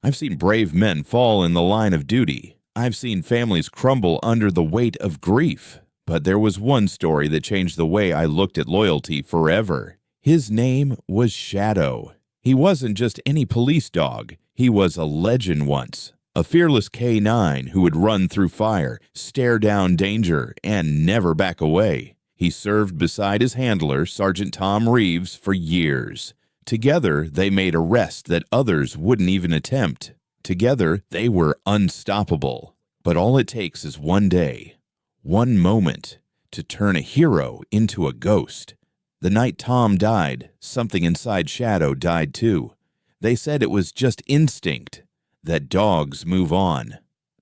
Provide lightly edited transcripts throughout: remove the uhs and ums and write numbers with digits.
I've seen brave men fall in the line of duty. I've seen families crumble under the weight of grief. But there was one story that changed the way I looked at loyalty forever. His name was Shadow. He wasn't just any police dog. He was a legend once. A fearless K9 who would run through fire, stare down danger, and never back away. He served beside his handler, Sergeant Tom Reeves, for years. Together, they made arrests that others wouldn't even attempt. Together, they were unstoppable. But all it takes is one day, one moment, to turn a hero into a ghost. The night Tom died, something inside Shadow died too. They said it was just instinct, that dogs move on.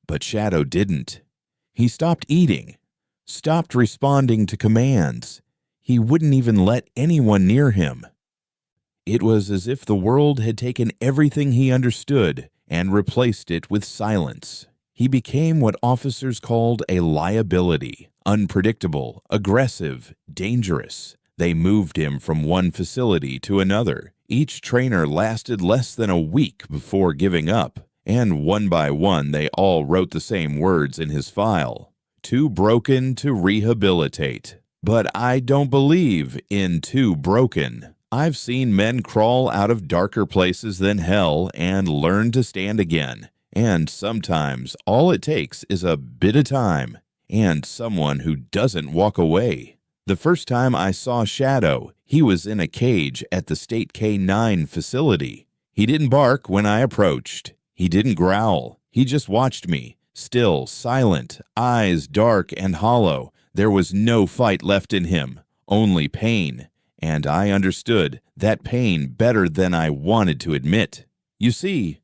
But Shadow didn't. He stopped eating, stopped responding to commands. He wouldn't even let anyone near him. It was as if the world had taken everything he understood and replaced it with silence. He became what officers called a liability, unpredictable, aggressive, dangerous. They moved him from one facility to another. Each trainer lasted less than a week before giving up, and one by one they all wrote the same words in his file. Too broken to rehabilitate. But I don't believe in too broken. I've seen men crawl out of darker places than hell and learn to stand again. And sometimes all it takes is a bit of time and someone who doesn't walk away. The first time I saw Shadow, he was in a cage at the State K9 facility. He didn't bark when I approached. He didn't growl. He just watched me, still, silent, eyes dark and hollow. There was no fight left in him, only pain. And I understood that pain better than I wanted to admit. You see,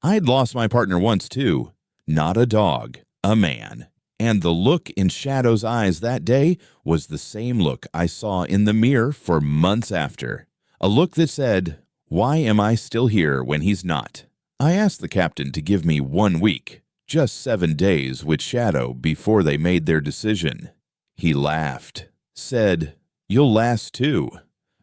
I'd lost my partner once too. Not a dog, a man. And the look in Shadow's eyes that day was the same look I saw in the mirror for months after. A look that said, "Why am I still here when he's not?" I asked the captain to give me 1 week, just 7 days with Shadow before they made their decision. He laughed, said, "You'll last too."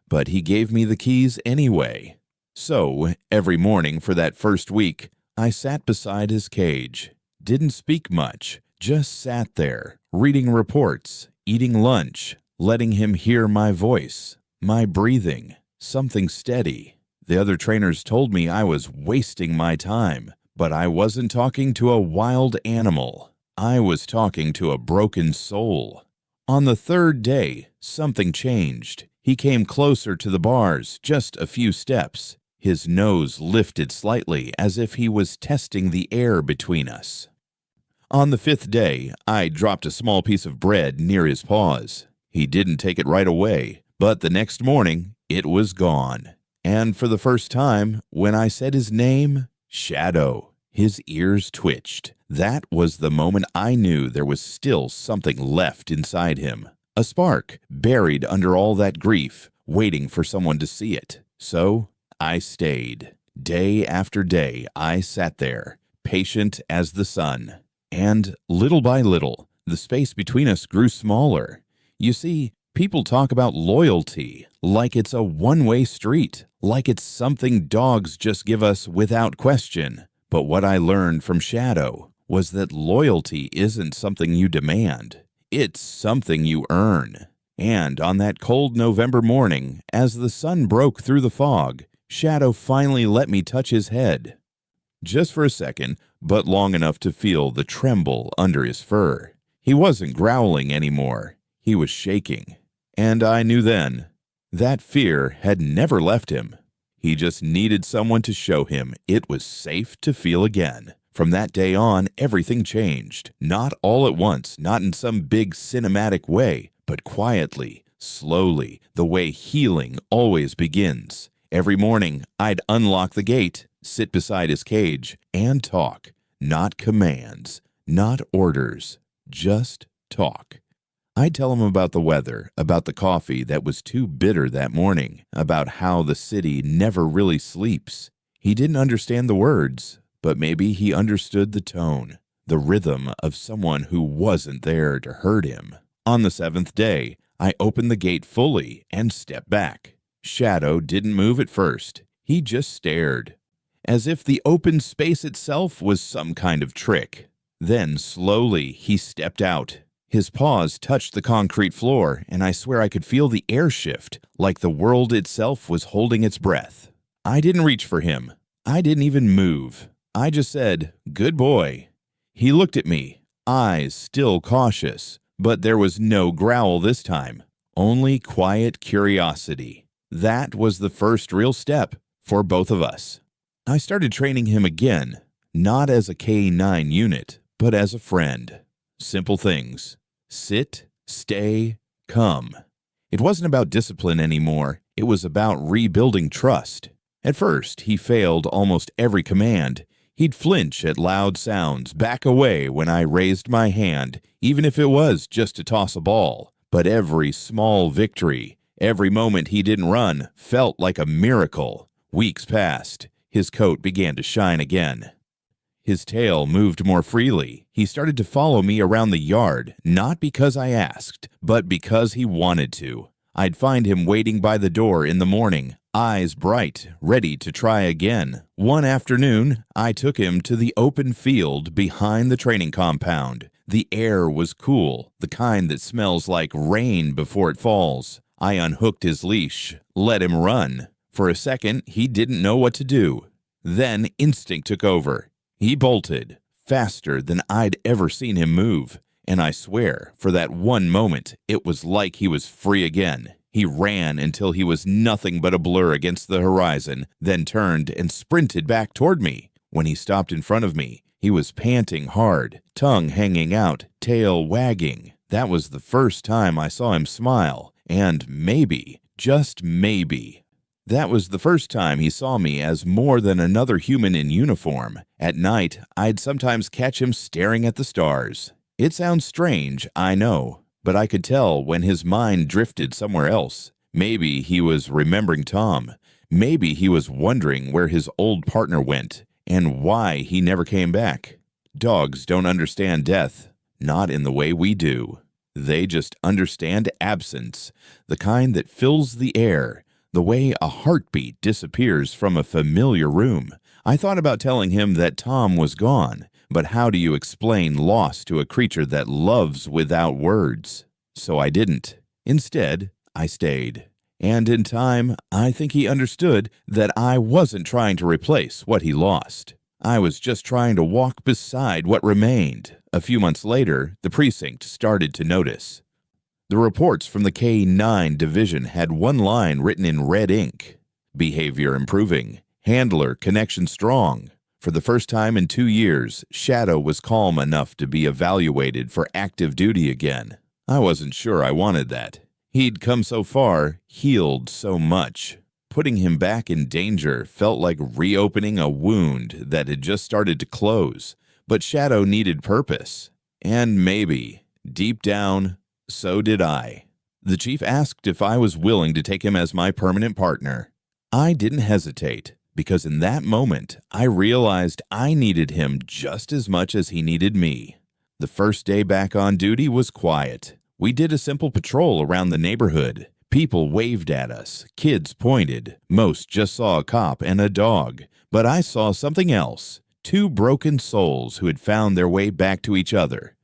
But he gave me the keys anyway. So, every morning for that first week, I sat beside his cage. Didn't speak much, just sat there, reading reports, eating lunch, letting him hear my voice, my breathing, something steady. The other trainers told me I was wasting my time, but I wasn't talking to a wild animal. I was talking to a broken soul. On the 3rd day, something changed. He came closer to the bars, just a few steps. His nose lifted slightly as if he was testing the air between us. On the 5th day, I dropped a small piece of bread near his paws. He didn't take it right away, but the next morning, it was gone. And for the first time, when I said his name, Shadow, his ears twitched. That was the moment I knew there was still something left inside him. A spark, buried under all that grief, waiting for someone to see it. So, I stayed. Day after day, I sat there, patient as the sun. And little by little, the space between us grew smaller. You see, people talk about loyalty like it's a one-way street, like it's something dogs just give us without question. But what I learned from Shadow was that loyalty isn't something you demand. It's something you earn. And on that cold November morning, as the sun broke through the fog, Shadow finally let me touch his head. Just for a second, but long enough to feel the tremble under his fur. He wasn't growling anymore. He was shaking. And I knew then, that fear had never left him. He just needed someone to show him it was safe to feel again. From that day on, everything changed. Not all at once, not in some big cinematic way, but quietly, slowly, the way healing always begins. Every morning, I'd unlock the gate, sit beside his cage, and talk. Not commands, not orders, just talk. I'd tell him about the weather, about the coffee that was too bitter that morning, about how the city never really sleeps. He didn't understand the words, but maybe he understood the tone, the rhythm of someone who wasn't there to hurt him. On the 7th day, I opened the gate fully and stepped back. Shadow didn't move at first. He just stared. as if the open space itself was some kind of trick. Then, slowly, he stepped out. His paws touched the concrete floor, and I swear I could feel the air shift, like the world itself was holding its breath. I didn't reach for him. I didn't even move. I just said, "Good boy." He looked at me, eyes still cautious, but there was no growl this time, only quiet curiosity. That was the first real step for both of us. I started training him again, not as a K-9 unit, but as a friend. Simple things. Sit, stay, come. It wasn't about discipline anymore. It was about rebuilding trust. At first, he failed almost every command. He'd flinch at loud sounds, back away when I raised my hand, even if it was just to toss a ball. But every small victory, every moment he didn't run, felt like a miracle. Weeks passed. His coat began to shine again. His tail moved more freely. He started to follow me around the yard, not because I asked, but because he wanted to. I'd find him waiting by the door in the morning, eyes bright, ready to try again. One afternoon, I took him to the open field behind the training compound. The air was cool, the kind that smells like rain before it falls. I unhooked his leash, let him run. For a second, he didn't know what to do. Then instinct took over. He bolted, faster than I'd ever seen him move. And I swear, for that one moment, it was like he was free again. He ran until he was nothing but a blur against the horizon, then turned and sprinted back toward me. When he stopped in front of me, he was panting hard, tongue hanging out, tail wagging. That was the first time I saw him smile, and maybe, just maybe, that was the first time he saw me as more than another human in uniform. At night, I'd sometimes catch him staring at the stars. It sounds strange, I know, but I could tell when his mind drifted somewhere else. Maybe he was remembering Tom. Maybe he was wondering where his old partner went and why he never came back. Dogs don't understand death, not in the way we do. They just understand absence, the kind that fills the air, the way a heartbeat disappears from a familiar room. I thought about telling him that Tom was gone, but how do you explain loss to a creature that loves without words? So I didn't. Instead, I stayed. And in time, I think he understood that I wasn't trying to replace what he lost. I was just trying to walk beside what remained. A few months later, the precinct started to notice. The reports from the K-9 division had one line written in red ink. Behavior improving. Handler connection strong. For the first time in 2 years, Shadow was calm enough to be evaluated for active duty again. I wasn't sure I wanted that. He'd come so far, healed so much. Putting him back in danger felt like reopening a wound that had just started to close. But Shadow needed purpose. And maybe, deep down, so did I. The chief asked if I was willing to take him as my permanent partner. I didn't hesitate, because in that moment, I realized I needed him just as much as he needed me. The first day back on duty was quiet. We did a simple patrol around the neighborhood. People waved at us. Kids pointed. Most just saw a cop and a dog. But I saw something else. 2 broken souls who had found their way back to each other.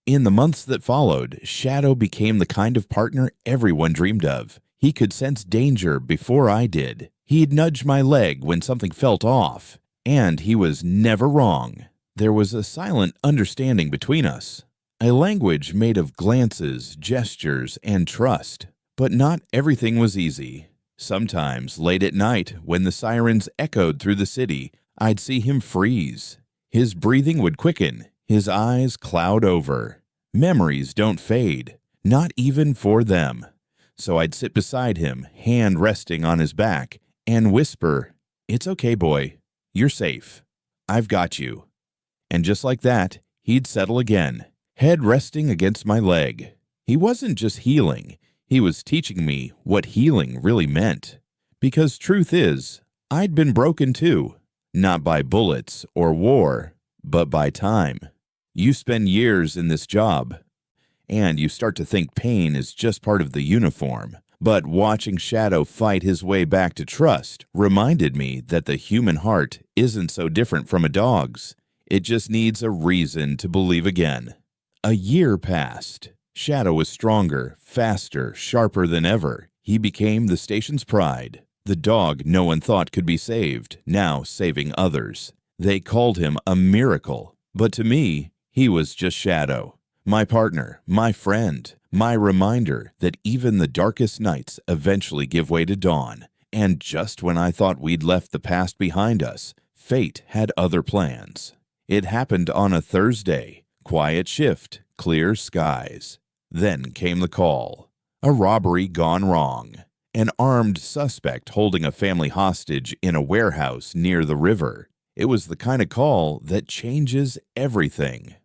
In the months that followed, Shadow became the kind of partner everyone dreamed of. He could sense danger before I did. He'd nudge my leg when something felt off. And he was never wrong. There was a silent understanding between us. A language made of glances, gestures, and trust. But not everything was easy. Sometimes, late at night, when the sirens echoed through the city, I'd see him freeze. His breathing would quicken. His eyes cloud over. Memories don't fade, not even for them. So I'd sit beside him, hand resting on his back, and whisper, "It's okay, boy. You're safe. I've got you." And just like that, he'd settle again, head resting against my leg. He wasn't just healing. He was teaching me what healing really meant. Because truth is, I'd been broken too. Not by bullets or war, but by time. You spend years in this job, and you start to think pain is just part of the uniform. But watching Shadow fight his way back to trust reminded me that the human heart isn't so different from a dog's. It just needs a reason to believe again. A year passed. Shadow was stronger, faster, sharper than ever. He became the station's pride. The dog no one thought could be saved, now saving others. They called him a miracle, but to me, he was just Shadow. My partner, my friend, my reminder that even the darkest nights eventually give way to dawn. And just when I thought we'd left the past behind us, fate had other plans. It happened on a Thursday. Quiet shift, clear skies. Then came the call. A robbery gone wrong. An armed suspect holding a family hostage in a warehouse near the river. It was the kind of call that changes everything.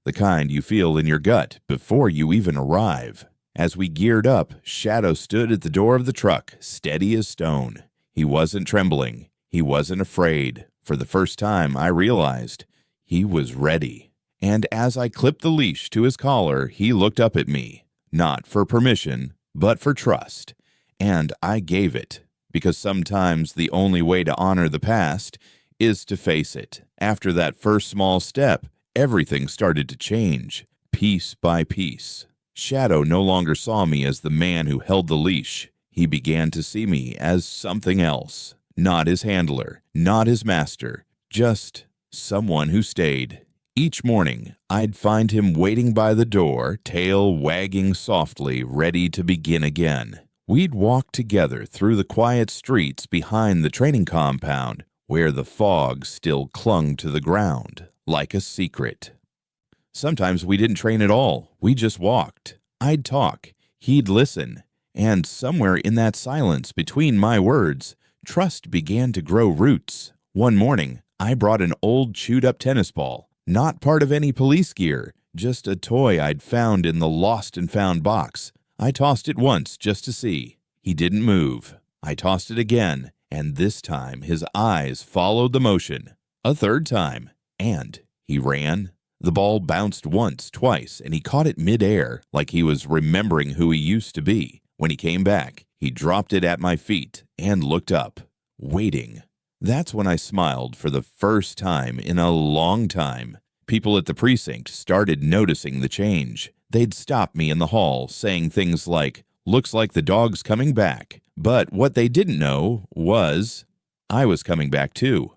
The kind you feel in your gut before you even arrive. As we geared up, Shadow stood at the door of the truck, steady as stone. He wasn't trembling. He wasn't afraid. For the first time, I realized he was ready. And as I clipped the leash to his collar, he looked up at me, not for permission, but for trust. And I gave it, because sometimes the only way to honor the past is to face it. After that first small step, everything started to change, piece by piece. Shadow no longer saw me as the man who held the leash. He began to see me as something else. Not his handler, not his master, just someone who stayed. Each morning, I'd find him waiting by the door, tail wagging softly, ready to begin again. We'd walk together through the quiet streets behind the training compound, where the fog still clung to the ground, like a secret. Sometimes we didn't train at all. We just walked. I'd talk. He'd listen. And somewhere in that silence between my words, trust began to grow roots. One morning, I brought an old chewed-up tennis ball. Not part of any police gear, just a toy I'd found in the lost and found box. I tossed it once just to see. He didn't move. I tossed it again, and this time his eyes followed the motion. A third time, and he ran. The ball bounced once, twice, and he caught it midair, like he was remembering who he used to be. When he came back, he dropped it at my feet and looked up, waiting. That's when I smiled for the first time in a long time. People at the precinct started noticing the change. They'd stop me in the hall, saying things like, "Looks like the dog's coming back." But what they didn't know was I was coming back too.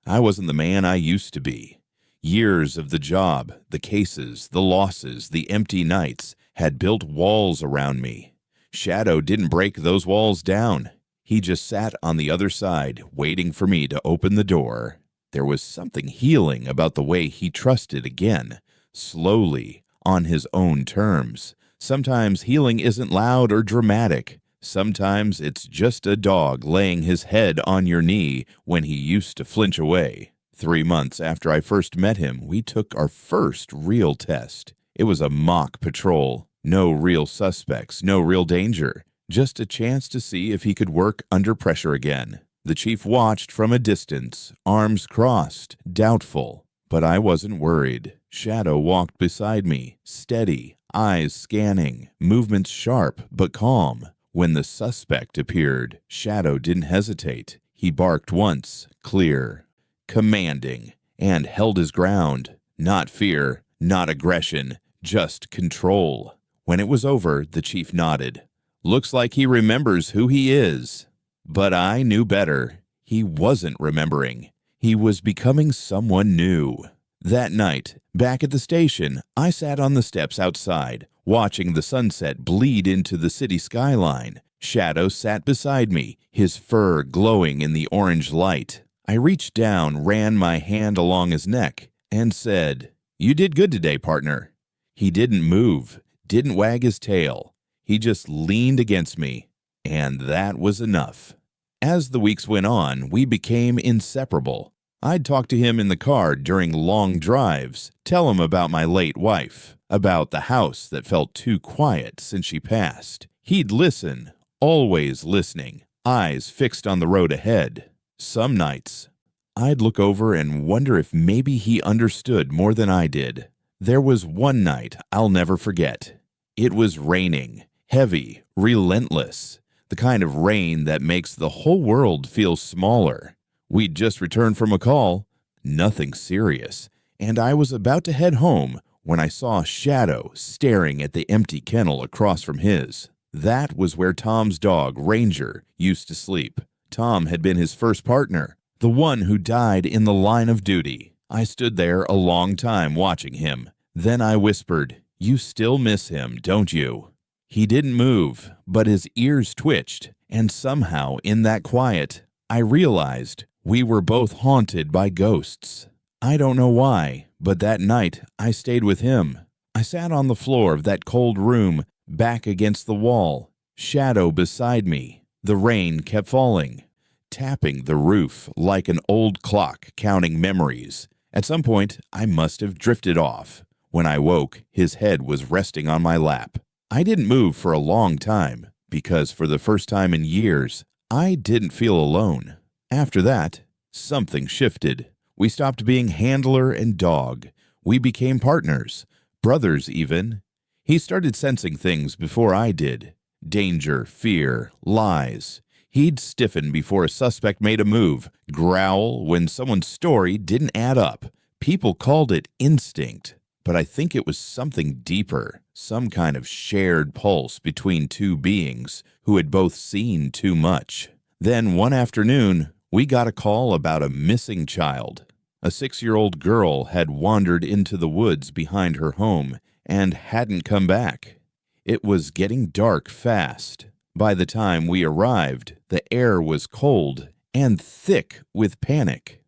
I wasn't the man I used to be. Years of the job, the cases, the losses, the empty nights had built walls around me. Shadow didn't break those walls down. He just sat on the other side, waiting for me to open the door. There was something healing about the way he trusted again, slowly, on his own terms. Sometimes healing isn't loud or dramatic. Sometimes it's just a dog laying his head on your knee when he used to flinch away. 3 months after I first met him, we took our first real test. It was a mock patrol. No real suspects, no real danger. Just a chance to see if he could work under pressure again. The chief watched from a distance, arms crossed, doubtful. But I wasn't worried. Shadow walked beside me, steady, eyes scanning, movements sharp but calm. When the suspect appeared, Shadow didn't hesitate. He barked once, clear, commanding, and held his ground. Not fear, not aggression, just control. When it was over, the chief nodded. Looks like he remembers who he is. But I knew better. He wasn't remembering. He was becoming someone new. That night, back at the station, I sat on the steps outside, watching the sunset bleed into the city skyline. Shadow sat beside me, his fur glowing in the orange light. I reached down, ran my hand along his neck, and said, "You did good today, partner." He didn't move, didn't wag his tail. He just leaned against me, and that was enough. As the weeks went on, we became inseparable. I'd talk to him in the car during long drives, tell him about my late wife, about the house that felt too quiet since she passed. He'd listen, always listening, eyes fixed on the road ahead. Some nights, I'd look over and wonder if maybe he understood more than I did. There was one night I'll never forget. It was raining. Heavy, relentless, the kind of rain that makes the whole world feel smaller. We'd just returned from a call, nothing serious, and I was about to head home when I saw a shadow staring at the empty kennel across from his. That was where Tom's dog, Ranger, used to sleep. Tom had been his first partner, the one who died in the line of duty. I stood there a long time watching him. Then I whispered, "You still miss him, don't you?" He didn't move, but his ears twitched, and somehow in that quiet, I realized we were both haunted by ghosts. I don't know why, but that night I stayed with him. I sat on the floor of that cold room, back against the wall, shadow beside me. The rain kept falling, tapping the roof like an old clock counting memories. At some point, I must have drifted off. When I woke, his head was resting on my lap. I didn't move for a long time, because for the first time in years, I didn't feel alone. After that, something shifted. We stopped being handler and dog. We became partners, brothers even. He started sensing things before I did. Danger, fear, lies. He'd stiffen before a suspect made a move, growl when someone's story didn't add up. People called it instinct, but I think it was something deeper, some kind of shared pulse between two beings who had both seen too much. Then one afternoon, we got a call about a missing child. A 6-year-old girl had wandered into the woods behind her home and hadn't come back. It was getting dark fast. By the time we arrived, the air was cold and thick with panic.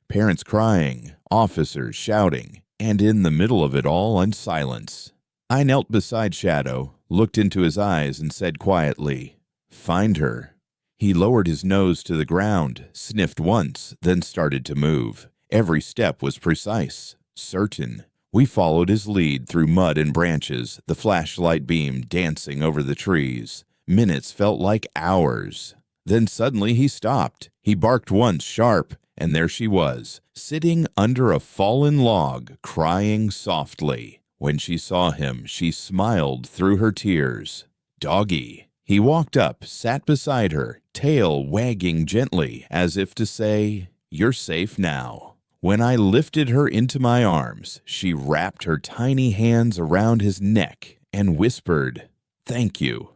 Parents crying, officers shouting, and in the middle of it all, in silence. I knelt beside Shadow, looked into his eyes, and said quietly, "Find her." He lowered his nose to the ground, sniffed once, then started to move. Every step was precise, certain. We followed his lead through mud and branches, the flashlight beam dancing over the trees. Minutes felt like hours. Then suddenly he stopped. He barked once sharp, and there she was, sitting under a fallen log, crying softly. When she saw him, she smiled through her tears. "Doggy." He walked up, sat beside her, tail wagging gently, as if to say, "You're safe now." When I lifted her into my arms, she wrapped her tiny hands around his neck and whispered, "Thank you."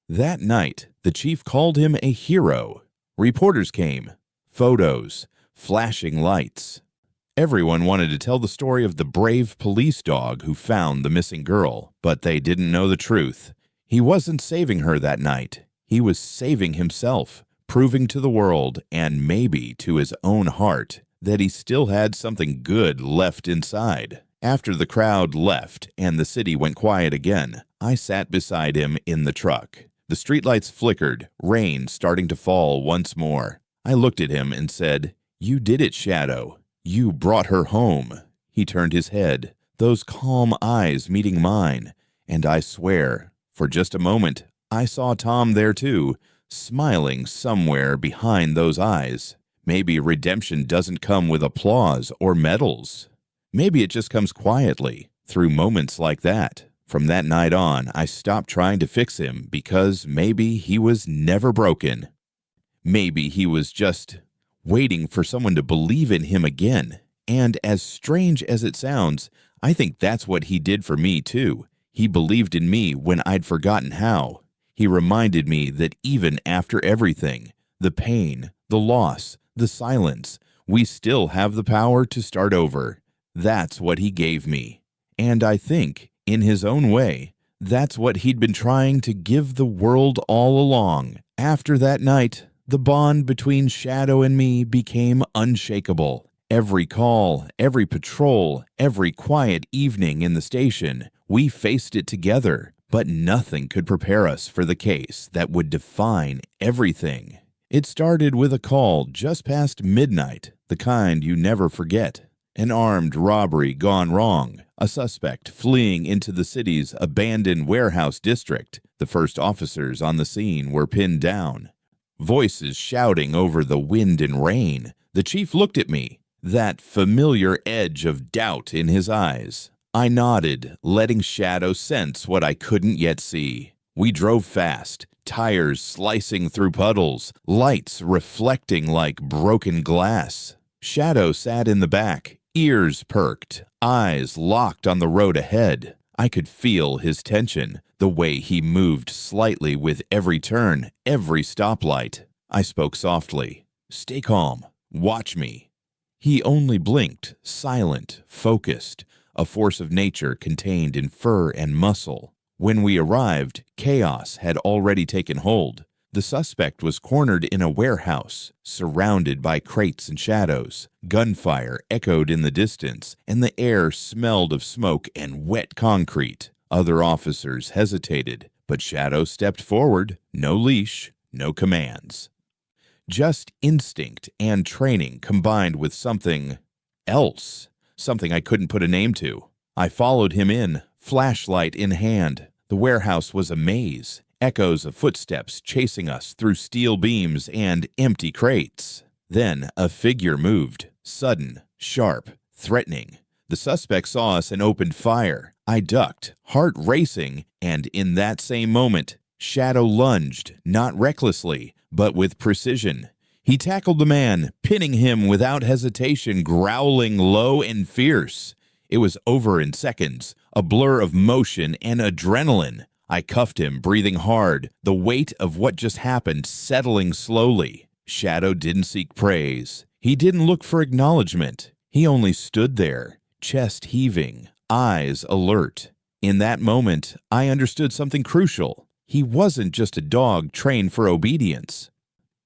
That night, the chief called him a hero. Reporters came, photos, flashing lights. Everyone wanted to tell the story of the brave police dog who found the missing girl, but they didn't know the truth. He wasn't saving her that night. He was saving himself, proving to the world, and maybe to his own heart, that he still had something good left inside. After the crowd left and the city went quiet again, I sat beside him in the truck. The streetlights flickered, rain starting to fall once more. I looked at him and said, "You did it, Shadow. You brought her home." He turned his head, those calm eyes meeting mine, and I swear, for just a moment, I saw Tom there too, smiling somewhere behind those eyes. Maybe redemption doesn't come with applause or medals. Maybe it just comes quietly, through moments like that. From that night on, I stopped trying to fix him because maybe he was never broken. Maybe he was just waiting for someone to believe in him again. And as strange as it sounds, I think that's what he did for me too. He believed in me when I'd forgotten how. He reminded me that even after everything, the pain, the loss, the silence, we still have the power to start over. That's what he gave me. And I think, in his own way, that's what he'd been trying to give the world all along. After that night, the bond between Shadow and me became unshakable. Every call, every patrol, every quiet evening in the station, we faced it together, but nothing could prepare us for the case that would define everything. It started with a call just past midnight, the kind you never forget. An armed robbery gone wrong, a suspect fleeing into the city's abandoned warehouse district. The first officers on the scene were pinned down. Voices shouting over the wind and rain. The chief looked at me, that familiar edge of doubt in his eyes. I nodded, letting Shadow sense what I couldn't yet see. We drove fast, tires slicing through puddles, lights reflecting like broken glass. Shadow sat in the back, ears perked, eyes locked on the road ahead. I could feel his tension, the way he moved slightly with every turn, every stoplight. I spoke softly. "Stay calm. Watch me." He only blinked, silent, focused, a force of nature contained in fur and muscle. When we arrived, chaos had already taken hold. The suspect was cornered in a warehouse, surrounded by crates and shadows. Gunfire echoed in the distance, and the air smelled of smoke and wet concrete. Other officers hesitated, but Shadow stepped forward, no leash, no commands. Just instinct and training combined with something else, something I couldn't put a name to. I followed him in, flashlight in hand. The warehouse was a maze, echoes of footsteps chasing us through steel beams and empty crates. Then a figure moved, sudden, sharp, threatening. The suspect saw us and opened fire. I ducked, heart racing, and in that same moment, Shadow lunged, not recklessly, but with precision. He tackled the man, pinning him without hesitation, growling low and fierce. It was over in seconds, a blur of motion and adrenaline. I cuffed him, breathing hard, the weight of what just happened settling slowly. Shadow didn't seek praise. He didn't look for acknowledgement. He only stood there, chest heaving, eyes alert. In that moment, I understood something crucial. He wasn't just a dog trained for obedience.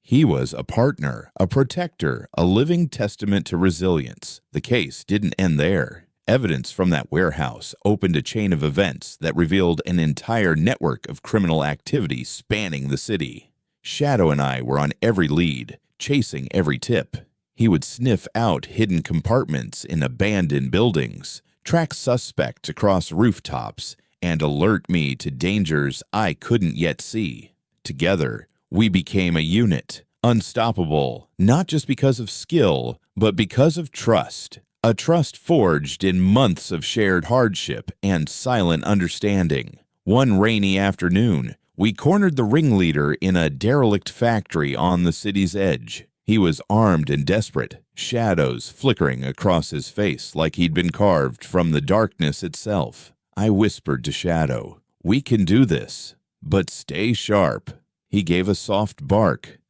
He was a partner, a protector, a living testament to resilience. The case didn't end there. Evidence from that warehouse opened a chain of events that revealed an entire network of criminal activity spanning the city. Shadow and I were on every lead, chasing every tip. He would sniff out hidden compartments in abandoned buildings, track suspects across rooftops, and alert me to dangers I couldn't yet see. Together, we became a unit, unstoppable, not just because of skill, but because of trust. A trust forged in months of shared hardship and silent understanding. One rainy afternoon, we cornered the ringleader in a derelict factory on the city's edge. He was armed and desperate, shadows flickering across his face like he'd been carved from the darkness itself. I whispered to Shadow, "We can do this, but stay sharp." He gave a soft bark,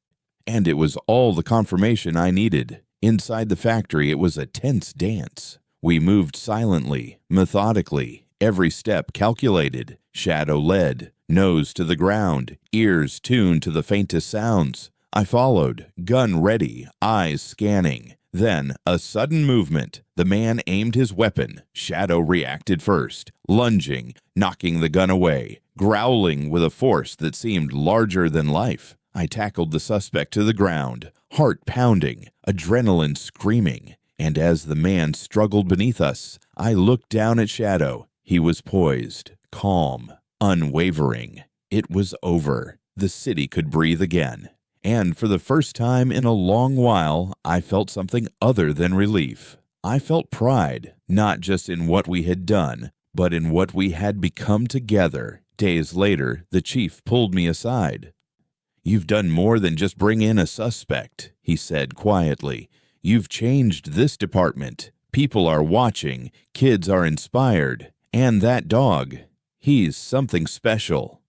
and it was all the confirmation I needed. Inside the factory, it was a tense dance. We moved silently, methodically, every step calculated. Shadow led, nose to the ground, ears tuned to the faintest sounds. I followed, gun ready, eyes scanning. Then, a sudden movement. The man aimed his weapon. Shadow reacted first, lunging, knocking the gun away, growling with a force that seemed larger than life. I tackled the suspect to the ground, heart pounding, adrenaline screaming. And as the man struggled beneath us, I looked down at Shadow. He was poised, calm, unwavering. It was over. The city could breathe again. And for the first time in a long while, I felt something other than relief. I felt pride, not just in what we had done, but in what we had become together. Days later, the chief pulled me aside. "You've done more than just bring in a suspect," he said quietly. "You've changed this department. People are watching, kids are inspired, and that dog, he's something special."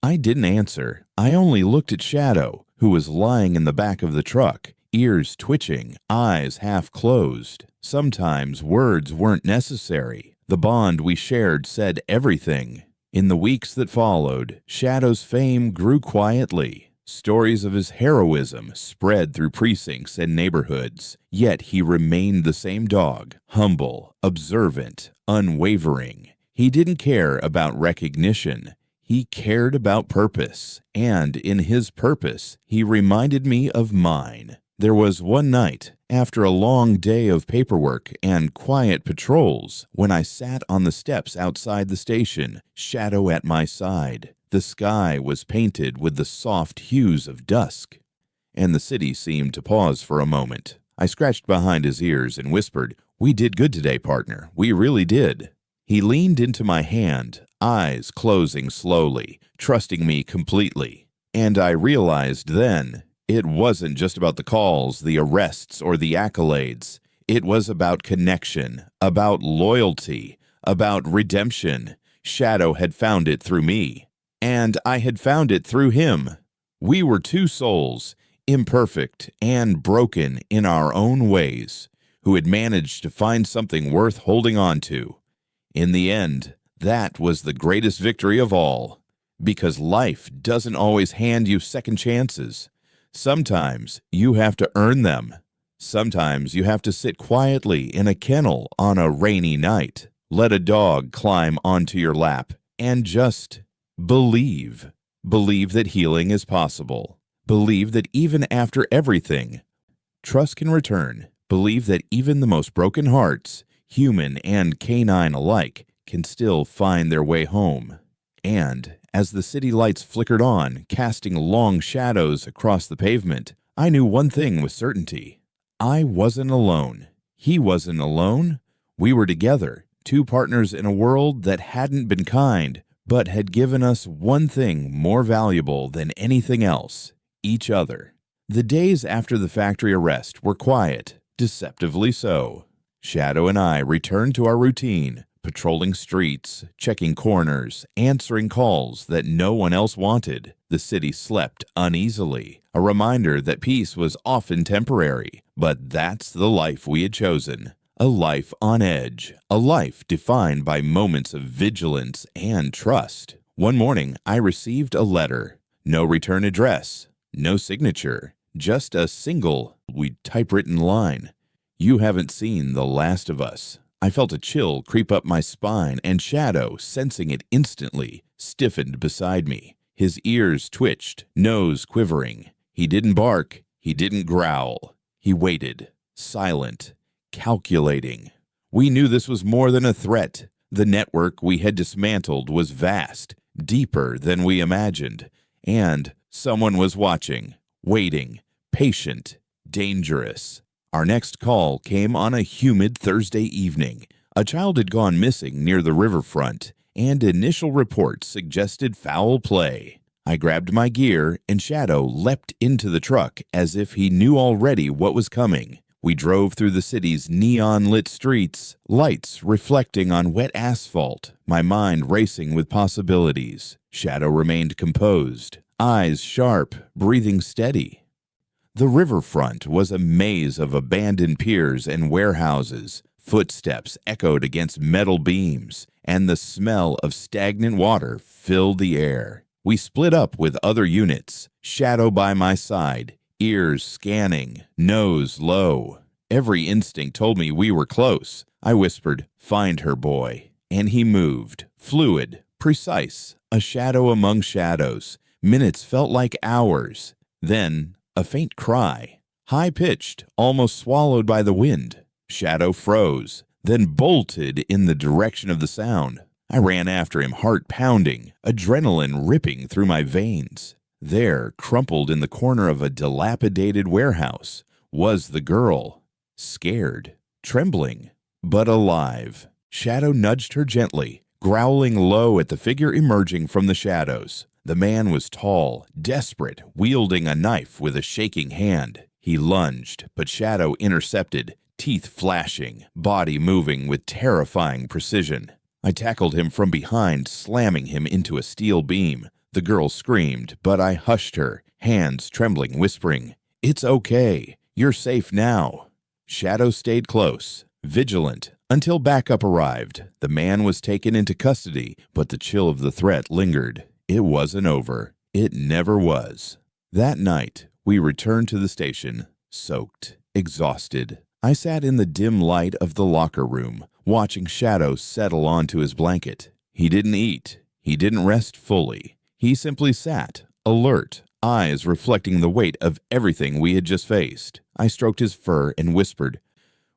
I didn't answer. I only looked at Shadow, who was lying in the back of the truck, ears twitching, eyes half closed. Sometimes words weren't necessary. The bond we shared said everything. In the weeks that followed, Shadow's fame grew quietly. Stories of his heroism spread through precincts and neighborhoods. Yet he remained the same dog, humble, observant, unwavering. He didn't care about recognition. He cared about purpose, and in his purpose, he reminded me of mine. There was one night, after a long day of paperwork and quiet patrols, when I sat on the steps outside the station, Shadow at my side. The sky was painted with the soft hues of dusk, and the city seemed to pause for a moment. I scratched behind his ears and whispered, "We did good today, partner. We really did." He leaned into my hand, eyes closing slowly, trusting me completely. And I realized then, it wasn't just about the calls, the arrests, or the accolades. It was about connection, about loyalty, about redemption. Shadow had found it through me, and I had found it through him. We were two souls, imperfect and broken in our own ways, who had managed to find something worth holding on to. In the end, that was the greatest victory of all, because life doesn't always hand you second chances. Sometimes you have to earn them. Sometimes you have to sit quietly in a kennel on a rainy night, let a dog climb onto your lap, and just believe. Believe that healing is possible. Believe that even after everything, trust can return. Believe that even the most broken hearts, human and canine alike, can still find their way home. And as the city lights flickered on, casting long shadows across the pavement, I knew one thing with certainty. I wasn't alone. He wasn't alone. We were together, two partners in a world that hadn't been kind, but had given us one thing more valuable than anything else: each other. The days after the factory arrest were quiet, deceptively so. Shadow and I returned to our routine, patrolling streets, checking corners, answering calls that no one else wanted. The city slept uneasily, a reminder that peace was often temporary, but that's the life we had chosen. A life on edge, a life defined by moments of vigilance and trust. One morning, I received a letter. No return address, no signature, just a single, typewritten line. "You haven't seen the last of us." I felt a chill creep up my spine, and Shadow, sensing it instantly, stiffened beside me. His ears twitched, nose quivering. He didn't bark. He didn't growl. He waited, silent, calculating. We knew this was more than a threat. The network we had dismantled was vast, deeper than we imagined, and someone was watching, waiting, patient, dangerous. Our next call came on a humid Thursday evening. A child had gone missing near the riverfront, and initial reports suggested foul play. I grabbed my gear, and Shadow leapt into the truck as if he knew already what was coming. We drove through the city's neon-lit streets, lights reflecting on wet asphalt, my mind racing with possibilities. Shadow remained composed, eyes sharp, breathing steady. The riverfront was a maze of abandoned piers and warehouses. Footsteps echoed against metal beams, and the smell of stagnant water filled the air. We split up with other units, Shadow by my side, ears scanning, nose low. Every instinct told me we were close. I whispered, "Find her, boy." And he moved, fluid, precise, a shadow among shadows. Minutes felt like hours. Then a faint cry, high-pitched, almost swallowed by the wind. Shadow froze, then bolted in the direction of the sound. I ran after him, heart pounding, adrenaline ripping through my veins. There, crumpled in the corner of a dilapidated warehouse, was the girl, scared, trembling, but alive. Shadow nudged her gently, growling low at the figure emerging from the shadows. The man was tall, desperate, wielding a knife with a shaking hand. He lunged, but Shadow intercepted, teeth flashing, body moving with terrifying precision. I tackled him from behind, slamming him into a steel beam. The girl screamed, but I hushed her, hands trembling, whispering, "It's okay. You're safe now." Shadow stayed close, vigilant, until backup arrived. The man was taken into custody, but the chill of the threat lingered. It wasn't over. It never was. That night, we returned to the station, soaked, exhausted. I sat in the dim light of the locker room, watching Shadow settle onto his blanket. He didn't eat. He didn't rest fully. He simply sat, alert, eyes reflecting the weight of everything we had just faced. I stroked his fur and whispered,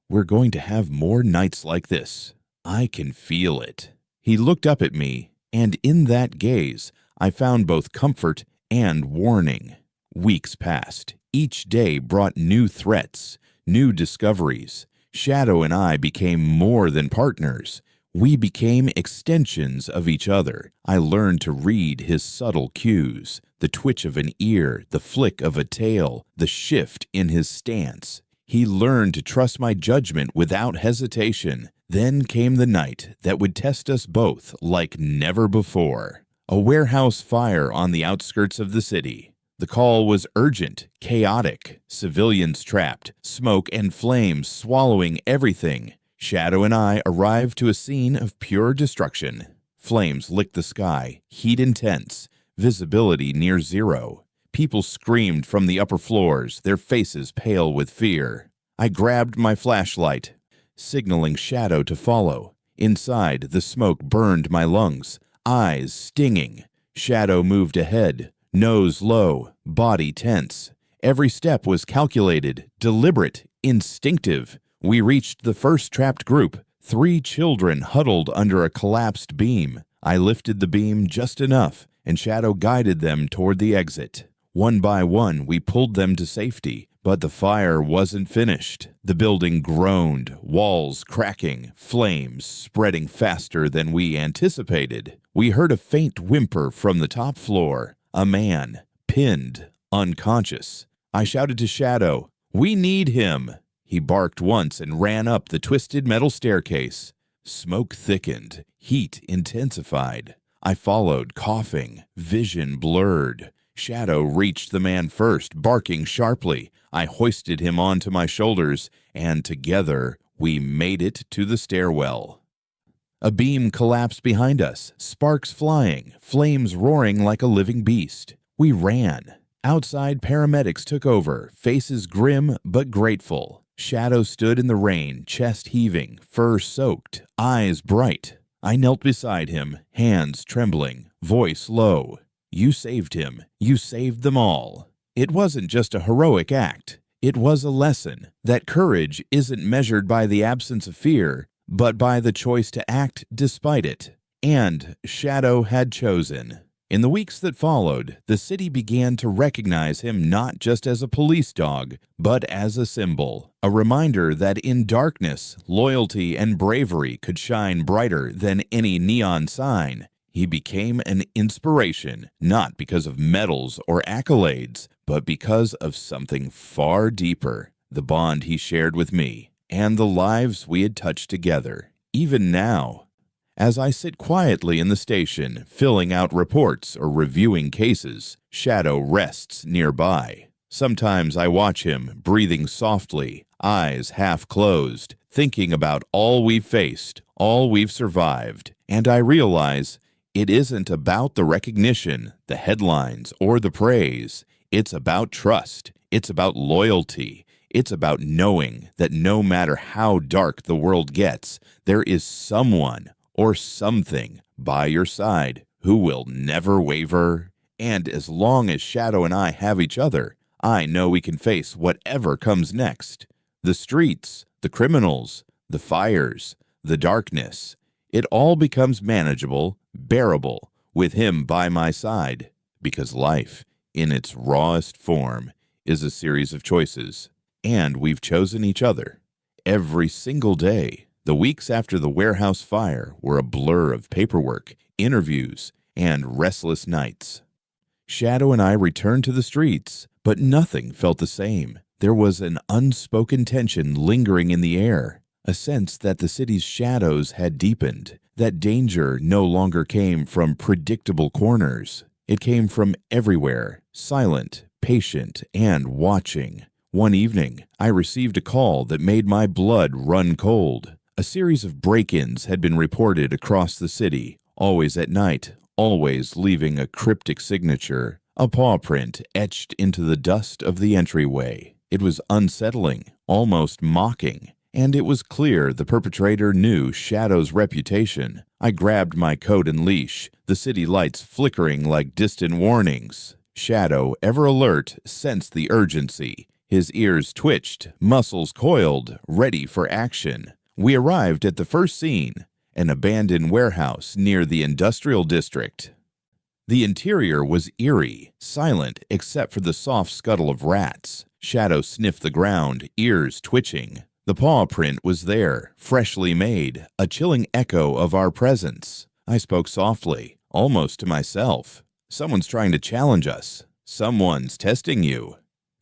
"We're going to have more nights like this. I can feel it." He looked up at me, and in that gaze, I found both comfort and warning. Weeks passed. Each day brought new threats, new discoveries. Shadow and I became more than partners. We became extensions of each other. I learned to read his subtle cues, the twitch of an ear, the flick of a tail, the shift in his stance. He learned to trust my judgment without hesitation. Then came the night that would test us both like never before. A warehouse fire on the outskirts of the city. The call was urgent, chaotic, civilians trapped, smoke and flames swallowing everything. Shadow and I arrived to a scene of pure destruction. Flames licked the sky, heat intense, visibility near zero. People screamed from the upper floors, their faces pale with fear. I grabbed my flashlight, signaling Shadow to follow. Inside, the smoke burned my lungs, eyes stinging. Shadow moved ahead, nose low, body tense. Every step was calculated, deliberate, instinctive. We reached the first trapped group, 3 children huddled under a collapsed beam. I lifted the beam just enough, and Shadow guided them toward the exit. One by one, we pulled them to safety, but the fire wasn't finished. The building groaned, walls cracking, flames spreading faster than we anticipated. We heard a faint whimper from the top floor, a man, pinned, unconscious. I shouted to Shadow, "We need him!" He barked once and ran up the twisted metal staircase. Smoke thickened, heat intensified. I followed, coughing, vision blurred. Shadow reached the man first, barking sharply. I hoisted him onto my shoulders, and together we made it to the stairwell. A beam collapsed behind us, sparks flying, flames roaring like a living beast. We ran. Outside, paramedics took over, faces grim but grateful. Shadow stood in the rain, chest heaving, fur soaked, eyes bright. I knelt beside him, hands trembling, voice low. "You saved him. You saved them all." It wasn't just a heroic act. It was a lesson that courage isn't measured by the absence of fear, but by the choice to act despite it. And Shadow had chosen. In the weeks that followed, the city began to recognize him not just as a police dog, but as a symbol, a reminder that in darkness, loyalty and bravery could shine brighter than any neon sign. He became an inspiration, not because of medals or accolades, but because of something far deeper, the bond he shared with me, and the lives we had touched together. Even now, as I sit quietly in the station, filling out reports or reviewing cases, Shadow rests nearby. Sometimes I watch him, breathing softly, eyes half closed, thinking about all we've faced, all we've survived, and I realize it isn't about the recognition, the headlines, or the praise. It's about trust. It's about loyalty. It's about knowing that no matter how dark the world gets, there is someone or something by your side who will never waver. And as long as Shadow and I have each other, I know we can face whatever comes next. The streets, the criminals, the fires, the darkness. It all becomes manageable, bearable, with him by my side. Because life, in its rawest form, is a series of choices. And we've chosen each other. Every single day. The weeks after the warehouse fire were a blur of paperwork, interviews, and restless nights. Shadow and I returned to the streets, but nothing felt the same. There was an unspoken tension lingering in the air, a sense that the city's shadows had deepened, that danger no longer came from predictable corners. It came from everywhere, silent, patient, and watching. One evening, I received a call that made my blood run cold. A series of break-ins had been reported across the city, always at night, always leaving a cryptic signature, a paw print etched into the dust of the entryway. It was unsettling, almost mocking, and it was clear the perpetrator knew Shadow's reputation. I grabbed my coat and leash, the city lights flickering like distant warnings. Shadow, ever alert, sensed the urgency. His ears twitched, muscles coiled, ready for action. We arrived at the first scene, an abandoned warehouse near the industrial district. The interior was eerie, silent except for the soft scuttle of rats. Shadow sniffed the ground, ears twitching. The paw print was there, freshly made, a chilling echo of our presence. I spoke softly, almost to myself. Someone's trying to challenge us. Someone's testing you.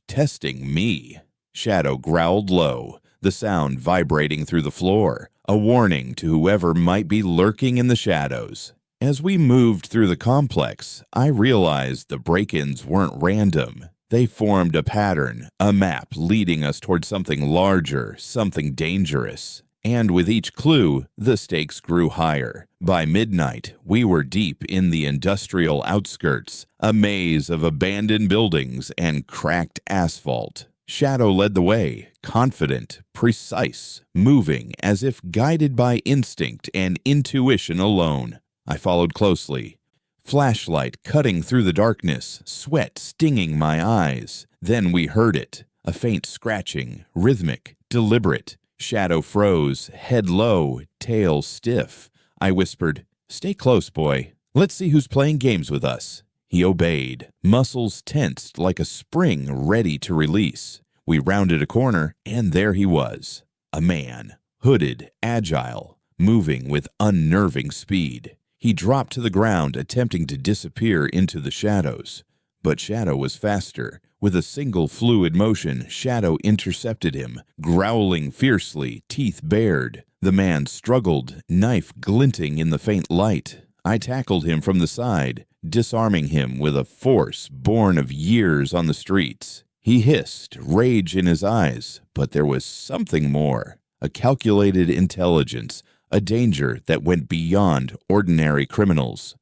Testing me. Shadow growled low, the sound vibrating through the floor, a warning to whoever might be lurking in the shadows. As we moved through the complex, I realized the break-ins weren't random. They formed a pattern, a map leading us toward something larger, something dangerous. And with each clue, the stakes grew higher. By midnight, we were deep in the industrial outskirts, a maze of abandoned buildings and cracked asphalt. Shadow led the way, confident, precise, moving as if guided by instinct and intuition alone. I followed closely. Flashlight cutting through the darkness, sweat stinging my eyes. Then we heard it, a faint scratching, rhythmic, deliberate. Shadow froze, head low, tail stiff. I whispered, "Stay close, boy. Let's see who's playing games with us." He obeyed, muscles tensed like a spring ready to release. We rounded a corner, and there he was. A man, hooded, agile, moving with unnerving speed. He dropped to the ground, attempting to disappear into the shadows. But Shadow was faster. With a single fluid motion, Shadow intercepted him, growling fiercely, teeth bared. The man struggled, knife glinting in the faint light. I tackled him from the side, disarming him with a force born of years on the streets. He hissed, rage in his eyes, but there was something more. A calculated intelligence, a danger that went beyond ordinary criminals.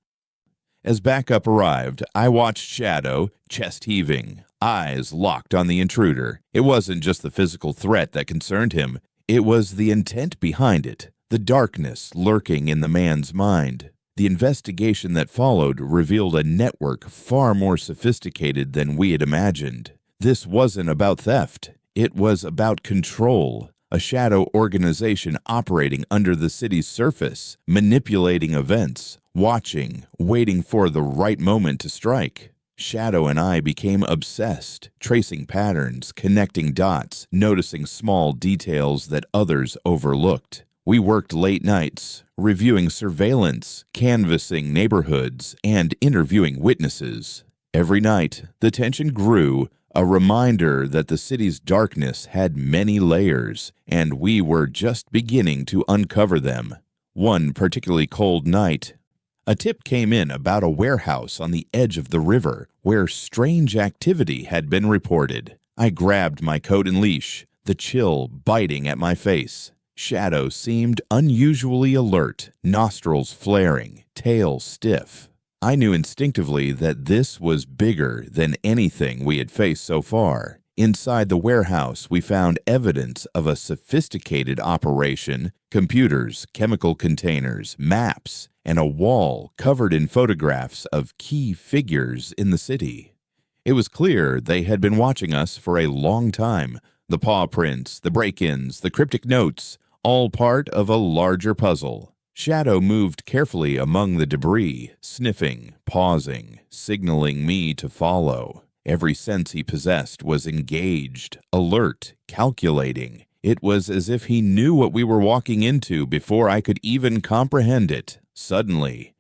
As backup arrived, I watched Shadow, chest heaving, eyes locked on the intruder. It wasn't just the physical threat that concerned him. It was the intent behind it, the darkness lurking in the man's mind. The investigation that followed revealed a network far more sophisticated than we had imagined. This wasn't about theft. It was about control. A shadow organization operating under the city's surface, manipulating events, watching, waiting for the right moment to strike. Shadow and I became obsessed, tracing patterns, connecting dots, noticing small details that others overlooked. We worked late nights, reviewing surveillance, canvassing neighborhoods, and interviewing witnesses. Every night, the tension grew, a reminder that the city's darkness had many layers, and we were just beginning to uncover them. One particularly cold night, a tip came in about a warehouse on the edge of the river where strange activity had been reported. I grabbed my coat and leash, the chill biting at my face. Shadow seemed unusually alert, nostrils flaring, tail stiff. I knew instinctively that this was bigger than anything we had faced so far. Inside the warehouse, we found evidence of a sophisticated operation: computers, chemical containers, maps, and a wall covered in photographs of key figures in the city. It was clear they had been watching us for a long time. The paw prints, the break-ins, the cryptic notes, all part of a larger puzzle. Shadow moved carefully among the debris, sniffing, pausing, signaling me to follow. Every sense he possessed was engaged, alert, calculating. It was as if he knew what we were walking into before I could even comprehend it. Suddenly,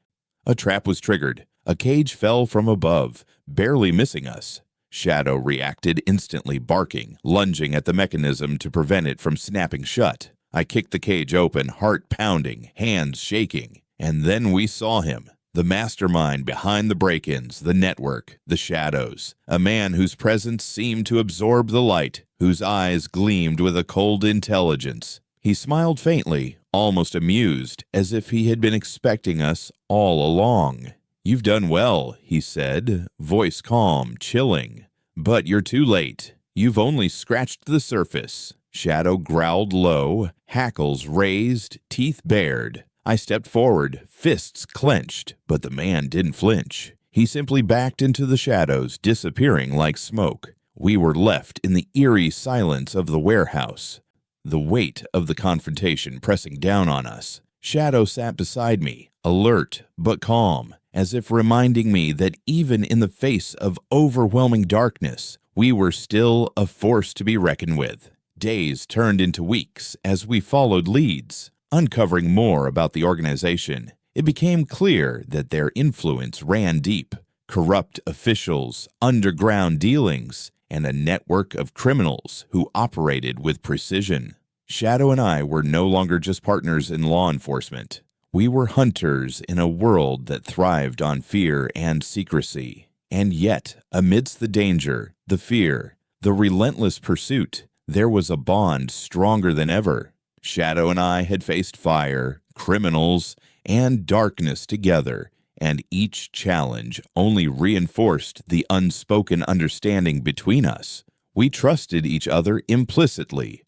a trap was triggered. A cage fell from above, barely missing us. Shadow reacted instantly, barking, lunging at the mechanism to prevent it from snapping shut. I kicked the cage open, heart pounding, hands shaking. And then we saw him, the mastermind behind the break-ins, the network, the shadows, a man whose presence seemed to absorb the light, whose eyes gleamed with a cold intelligence. He smiled faintly, almost amused, as if he had been expecting us all along. "You've done well," he said, voice calm, chilling. "But you're too late. You've only scratched the surface." Shadow growled low, hackles raised, teeth bared. I stepped forward, fists clenched, but the man didn't flinch. He simply backed into the shadows, disappearing like smoke. We were left in the eerie silence of the warehouse, the weight of the confrontation pressing down on us. Shadow sat beside me, alert but calm, as if reminding me that even in the face of overwhelming darkness, we were still a force to be reckoned with. Days turned into weeks as we followed leads, uncovering more about the organization. It became clear that their influence ran deep. Corrupt officials, underground dealings, and a network of criminals who operated with precision. Shadow and I were no longer just partners in law enforcement. We were hunters in a world that thrived on fear and secrecy. And yet, amidst the danger, the fear, the relentless pursuit, there was a bond stronger than ever. Shadow and I had faced fire, criminals, and darkness together, and each challenge only reinforced the unspoken understanding between us. We trusted each other implicitly,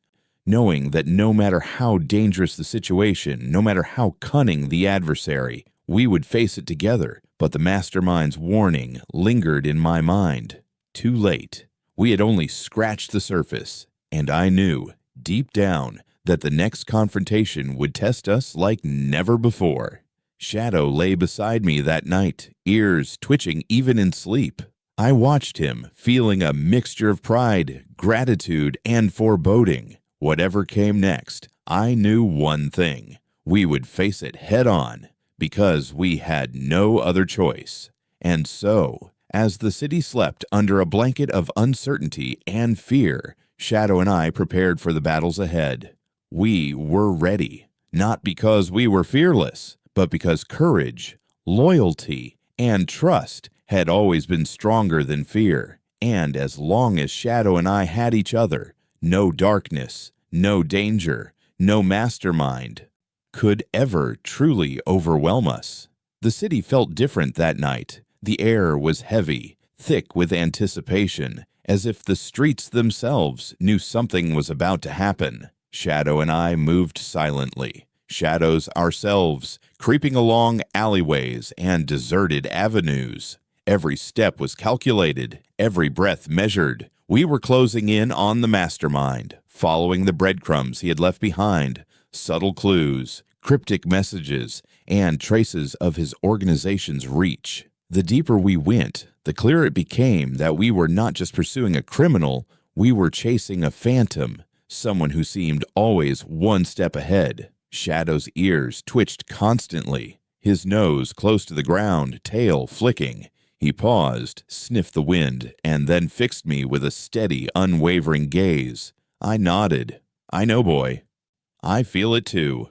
knowing that no matter how dangerous the situation, no matter how cunning the adversary, we would face it together. But the mastermind's warning lingered in my mind. Too late. We had only scratched the surface, and I knew, deep down, that the next confrontation would test us like never before. Shadow lay beside me that night, ears twitching even in sleep. I watched him, feeling a mixture of pride, gratitude, and foreboding. Whatever came next, I knew one thing. We would face it head on, because we had no other choice. And so, as the city slept under a blanket of uncertainty and fear, Shadow and I prepared for the battles ahead. We were ready, not because we were fearless, but because courage, loyalty, and trust had always been stronger than fear. And as long as Shadow and I had each other, no darkness, no danger, no mastermind could ever truly overwhelm us. The city felt different that night. The air was heavy, thick with anticipation, as if the streets themselves knew something was about to happen. Shadow and I moved silently, shadows ourselves, creeping along alleyways and deserted avenues. Every step was calculated, every breath measured. We were closing in on the mastermind, following the breadcrumbs he had left behind, subtle clues, cryptic messages, and traces of his organization's reach. The deeper we went, the clearer it became that we were not just pursuing a criminal, we were chasing a phantom, someone who seemed always one step ahead. Shadow's ears twitched constantly, his nose close to the ground, tail flicking. He paused, sniffed the wind, and then fixed me with a steady, unwavering gaze. I nodded. I know, boy. I feel it too.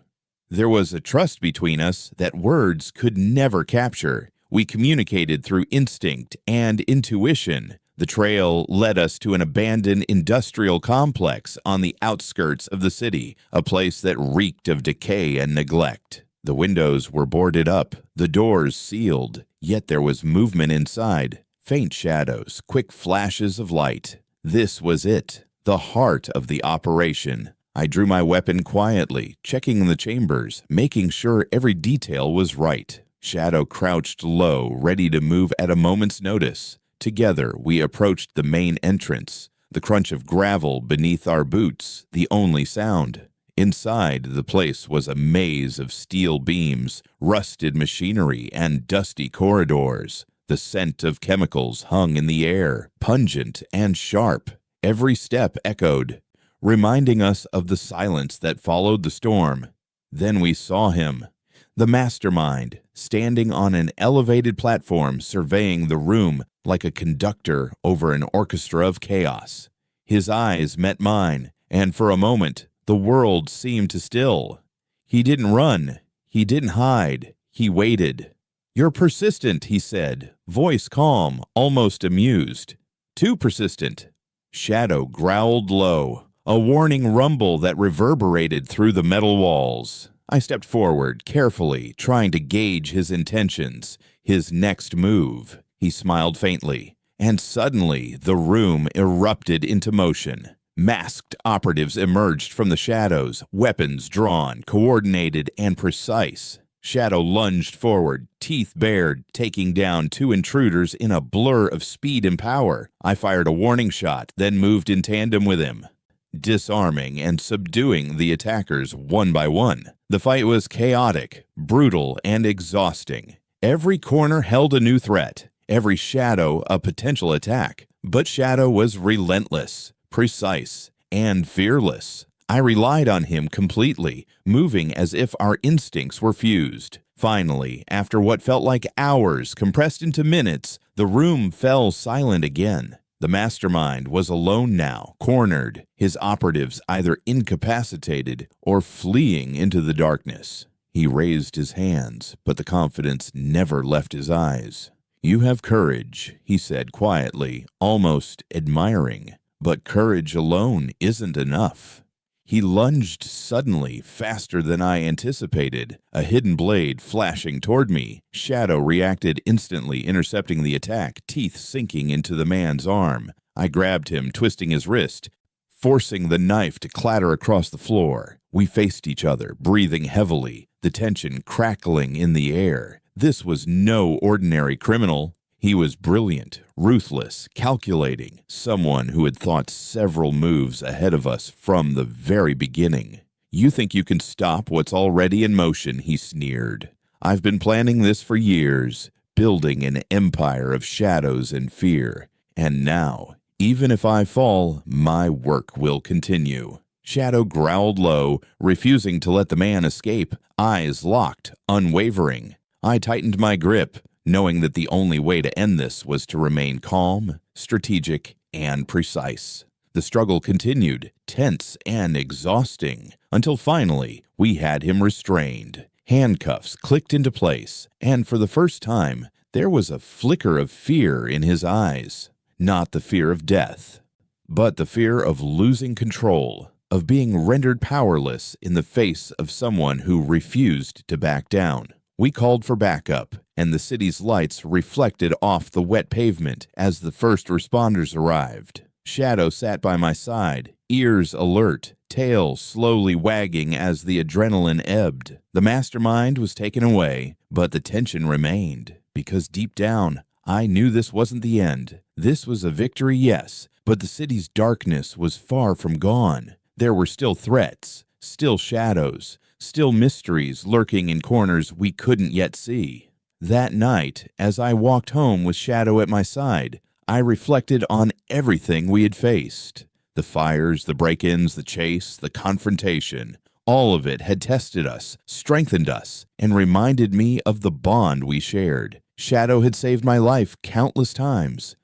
There was a trust between us that words could never capture. We communicated through instinct and intuition. The trail led us to an abandoned industrial complex on the outskirts of the city, a place that reeked of decay and neglect. The windows were boarded up, the doors sealed, yet there was movement inside, faint shadows, quick flashes of light. This was it, the heart of the operation. I drew my weapon quietly, checking the chambers, making sure every detail was right. Shadow crouched low, ready to move at a moment's notice. Together, we approached the main entrance, the crunch of gravel beneath our boots, the only sound. Inside, the place was a maze of steel beams, rusted machinery, and dusty corridors. The scent of chemicals hung in the air, pungent and sharp. Every step echoed, reminding us of the silence that followed the storm. Then we saw him, the mastermind, standing on an elevated platform, surveying the room like a conductor over an orchestra of chaos. His eyes met mine, and for a moment, the world seemed to still. He didn't run. He didn't hide. He waited. "You're persistent," he said, voice calm, almost amused. "Too persistent." Shadow growled low, a warning rumble that reverberated through the metal walls. I stepped forward, carefully, trying to gauge his intentions, his next move. He smiled faintly, and suddenly the room erupted into motion. Masked operatives emerged from the shadows, weapons drawn, coordinated, and precise. Shadow lunged forward, teeth bared, taking down two intruders in a blur of speed and power. I fired a warning shot, then moved in tandem with him, disarming and subduing the attackers one by one. The fight was chaotic, brutal, and exhausting. Every corner held a new threat, every shadow a potential attack. But Shadow was relentless, precise, and fearless. I relied on him completely, moving as if our instincts were fused. Finally, after what felt like hours compressed into minutes, the room fell silent again. The mastermind was alone now, cornered, his operatives either incapacitated or fleeing into the darkness. He raised his hands, but the confidence never left his eyes. "You have courage," he said quietly, almost admiring. "But courage alone isn't enough." He lunged suddenly, faster than I anticipated, a hidden blade flashing toward me. Shadow reacted instantly, intercepting the attack, teeth sinking into the man's arm. I grabbed him, twisting his wrist, forcing the knife to clatter across the floor. We faced each other, breathing heavily, the tension crackling in the air. This was no ordinary criminal. He was brilliant, ruthless, calculating, someone who had thought several moves ahead of us from the very beginning. "You think you can stop what's already in motion," he sneered. "I've been planning this for years, building an empire of shadows and fear. And now, even if I fall, my work will continue." Shadow growled low, refusing to let the man escape, eyes locked, unwavering. I tightened my grip, knowing that the only way to end this was to remain calm, strategic, and precise. The struggle continued, tense and exhausting, until finally we had him restrained. Handcuffs clicked into place, and for the first time, there was a flicker of fear in his eyes. Not the fear of death, but the fear of losing control, of being rendered powerless in the face of someone who refused to back down. We called for backup, and the city's lights reflected off the wet pavement as the first responders arrived. Shadow sat by my side, ears alert, tail slowly wagging as the adrenaline ebbed. The mastermind was taken away, but the tension remained, because deep down, I knew this wasn't the end. This was a victory, yes, but the city's darkness was far from gone. There were still threats, still shadows, still mysteries lurking in corners we couldn't yet see. That night, as I walked home with Shadow at my side, I reflected on everything we had faced. The fires, the break-ins, the chase, the confrontation. All of it had tested us, strengthened us, and reminded me of the bond we shared. Shadow had saved my life countless times,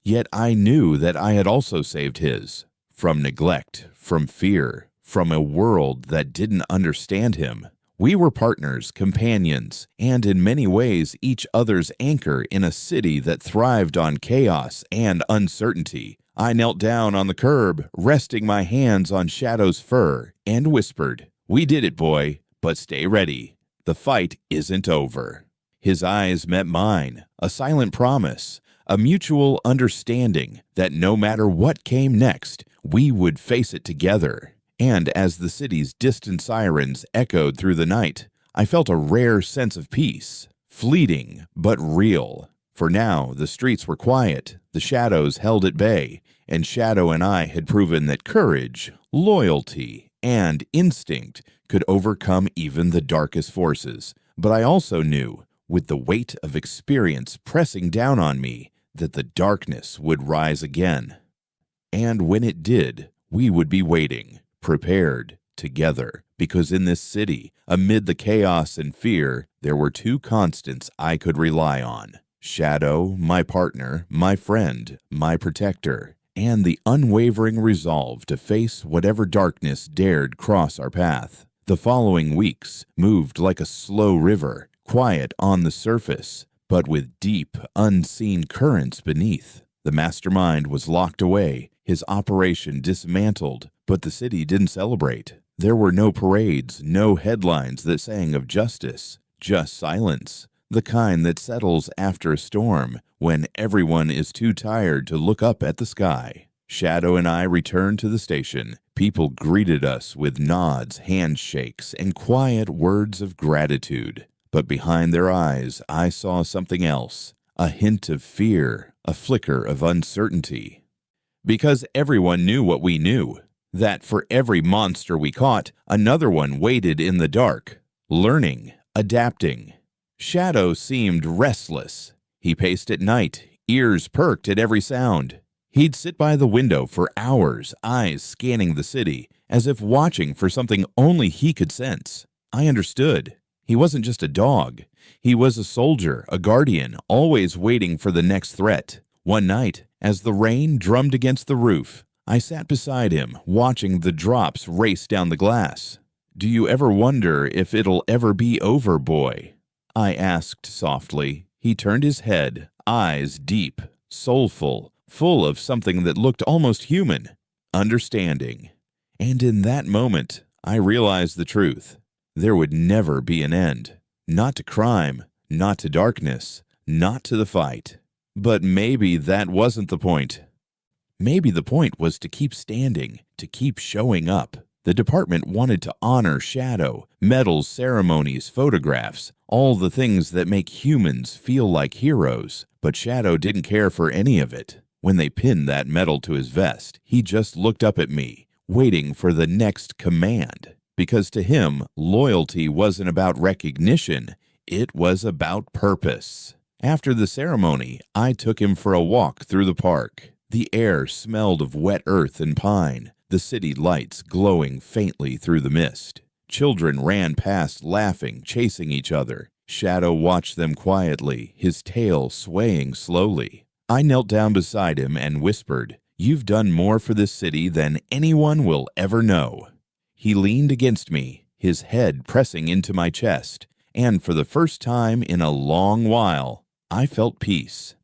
yet I knew that I had also saved his. From neglect, from fear, from a world that didn't understand him. We were partners, companions, and in many ways each other's anchor in a city that thrived on chaos and uncertainty. I knelt down on the curb, resting my hands on Shadow's fur, and whispered, "We did it, boy, but stay ready. The fight isn't over." His eyes met mine, a silent promise, a mutual understanding that no matter what came next, we would face it together. And as the city's distant sirens echoed through the night, I felt a rare sense of peace, fleeting but real. For now, the streets were quiet, the shadows held at bay, and Shadow and I had proven that courage, loyalty, and instinct could overcome even the darkest forces. But I also knew, with the weight of experience pressing down on me, that the darkness would rise again. And when it did, we would be waiting, prepared, together, because in this city, amid the chaos and fear, there were two constants I could rely on. Shadow, my partner, my friend, my protector, and the unwavering resolve to face whatever darkness dared cross our path. The following weeks moved like a slow river, quiet on the surface, but with deep, unseen currents beneath. The mastermind was locked away, his operation dismantled, but the city didn't celebrate. There were no parades, no headlines that sang of justice, just silence, the kind that settles after a storm when everyone is too tired to look up at the sky. Shadow and I returned to the station. People greeted us with nods, handshakes, and quiet words of gratitude. But behind their eyes, I saw something else, a hint of fear, a flicker of uncertainty. Because everyone knew what we knew, that for every monster we caught, another one waited in the dark, learning, adapting. Shadow seemed restless. He paced at night, ears perked at every sound. He'd sit by the window for hours, eyes scanning the city, as if watching for something only he could sense. I understood. He wasn't just a dog. He was a soldier, a guardian, always waiting for the next threat. One night, as the rain drummed against the roof, I sat beside him, watching the drops race down the glass. "Do you ever wonder if it'll ever be over, boy?" I asked softly. He turned his head, eyes deep, soulful, full of something that looked almost human, understanding. And in that moment, I realized the truth. There would never be an end. Not to crime, not to darkness, not to the fight. But maybe that wasn't the point. Maybe the point was to keep standing, to keep showing up. The department wanted to honor Shadow, medals, ceremonies, photographs, all the things that make humans feel like heroes. But Shadow didn't care for any of it. When they pinned that medal to his vest, he just looked up at me, waiting for the next command. Because to him, loyalty wasn't about recognition, it was about purpose. After the ceremony, I took him for a walk through the park. The air smelled of wet earth and pine, the city lights glowing faintly through the mist. Children ran past laughing, chasing each other. Shadow watched them quietly, his tail swaying slowly. I knelt down beside him and whispered, "You've done more for this city than anyone will ever know." He leaned against me, his head pressing into my chest, and for the first time in a long while, I felt peace.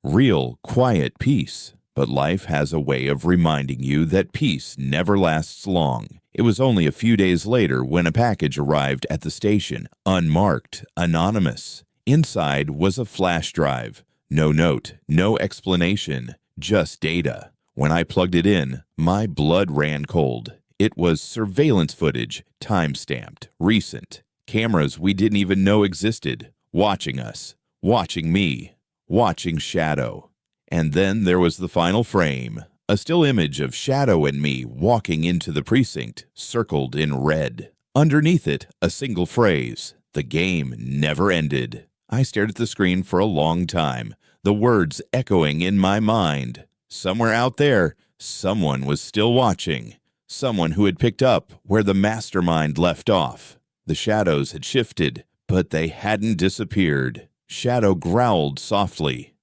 Real, quiet peace. But life has a way of reminding you that peace never lasts long. It was only a few days later when a package arrived at the station, unmarked, anonymous. Inside was a flash drive. No note, no explanation, just data. When I plugged it in, my blood ran cold. It was surveillance footage, time-stamped, recent. Cameras we didn't even know existed, watching us, watching me, watching Shadow. And then there was the final frame, a still image of Shadow and me walking into the precinct, circled in red. Underneath it, a single phrase, "The game never ended." I stared at the screen for a long time, the words echoing in my mind. Somewhere out there, someone was still watching. Someone who had picked up where the mastermind left off. The shadows had shifted, but they hadn't disappeared. Shadow growled softly.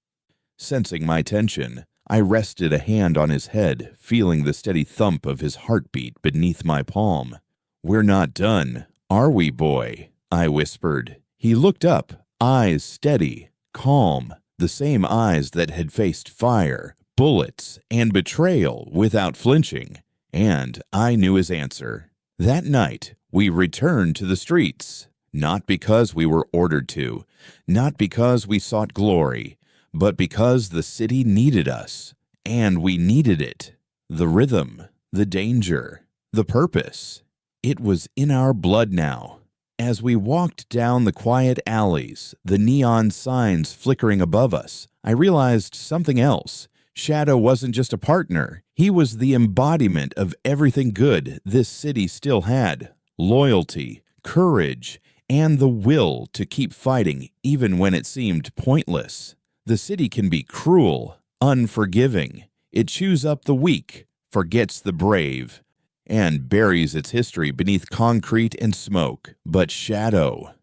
Sensing my tension, I rested a hand on his head, feeling the steady thump of his heartbeat beneath my palm. "We're not done, are we, boy?" I whispered. He looked up, eyes steady, calm, the same eyes that had faced fire, bullets, and betrayal without flinching. And I knew his answer. That night, we returned to the streets, not because we were ordered to, not because we sought glory, but because the city needed us, and we needed it. The rhythm, the danger, the purpose. It was in our blood now. As we walked down the quiet alleys, the neon signs flickering above us, I realized something else. Shadow wasn't just a partner. He was the embodiment of everything good this city still had. Loyalty, courage, and the will to keep fighting even when it seemed pointless. The city can be cruel, unforgiving. It chews up the weak, forgets the brave, and buries its history beneath concrete and smoke. But Shadow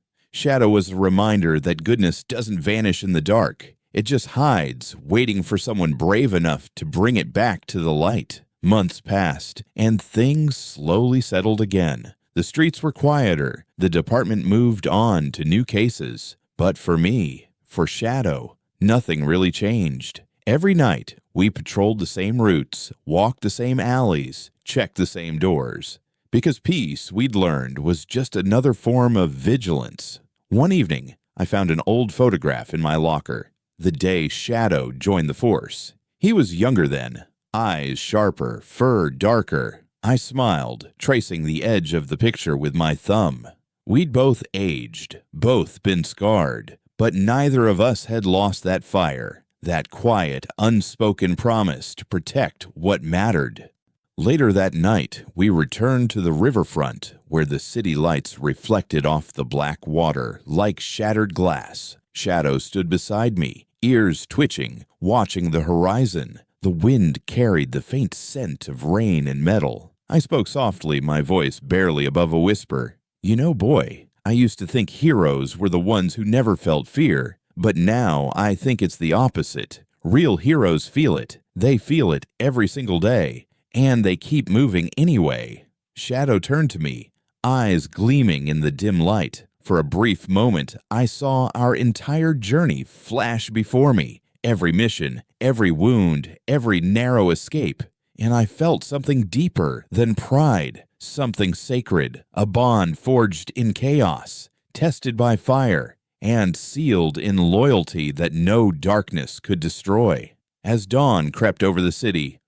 was a reminder that goodness doesn't vanish in the dark. It just hides, waiting for someone brave enough to bring it back to the light. Months passed, and things slowly settled again. The streets were quieter. The department moved on to new cases. But for me, for Shadow, nothing really changed. Every night, we patrolled the same routes, walked the same alleys, checked the same doors. Because peace, we'd learned, was just another form of vigilance. One evening, I found an old photograph in my locker. The day Shadow joined the force. He was younger then, eyes sharper, fur darker. I smiled, tracing the edge of the picture with my thumb. We'd both aged, both been scarred, but neither of us had lost that fire, that quiet, unspoken promise to protect what mattered. Later that night, we returned to the riverfront, where the city lights reflected off the black water like shattered glass. Shadow stood beside me, ears twitching, watching the horizon. The wind carried the faint scent of rain and metal. I spoke softly, my voice barely above a whisper. You know, boy, I used to think heroes were the ones who never felt fear, but now I think it's the opposite. Real heroes feel it. They feel it every single day, and they keep moving anyway. Shadow turned to me, eyes gleaming in the dim light. For a brief moment, I saw our entire journey flash before me, every mission, every wound, every narrow escape, and I felt something deeper than pride, something sacred, a bond forged in chaos, tested by fire, and sealed in loyalty that no darkness could destroy. As dawn crept over the city,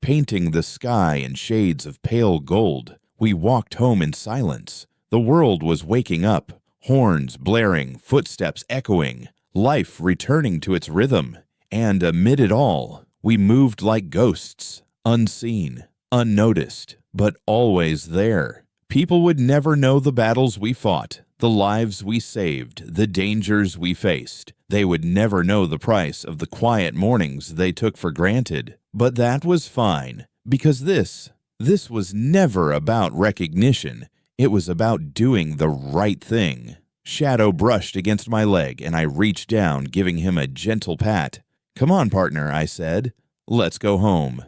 painting the sky in shades of pale gold, we walked home in silence. The world was waking up, horns blaring, footsteps echoing, life returning to its rhythm. And amid it all, we moved like ghosts, unseen, unnoticed, but always there. People would never know the battles we fought, the lives we saved, the dangers we faced. They would never know the price of the quiet mornings they took for granted. But that was fine, because this was never about recognition. It was about doing the right thing. Shadow brushed against my leg, and I reached down, giving him a gentle pat. Come on, partner, I said. Let's go home.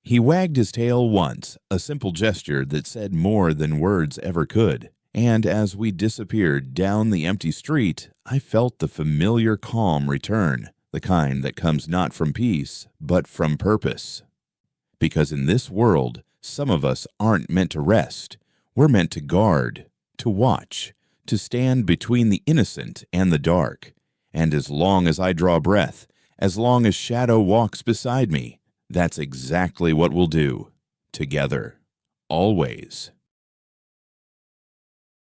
He wagged his tail once, a simple gesture that said more than words ever could. And as we disappeared down the empty street, I felt the familiar calm return, the kind that comes not from peace, but from purpose. Because in this world, some of us aren't meant to rest. We're meant to guard, to watch, to stand between the innocent and the dark. And as long as I draw breath, as long as Shadow walks beside me, that's exactly what we'll do. Together. Always.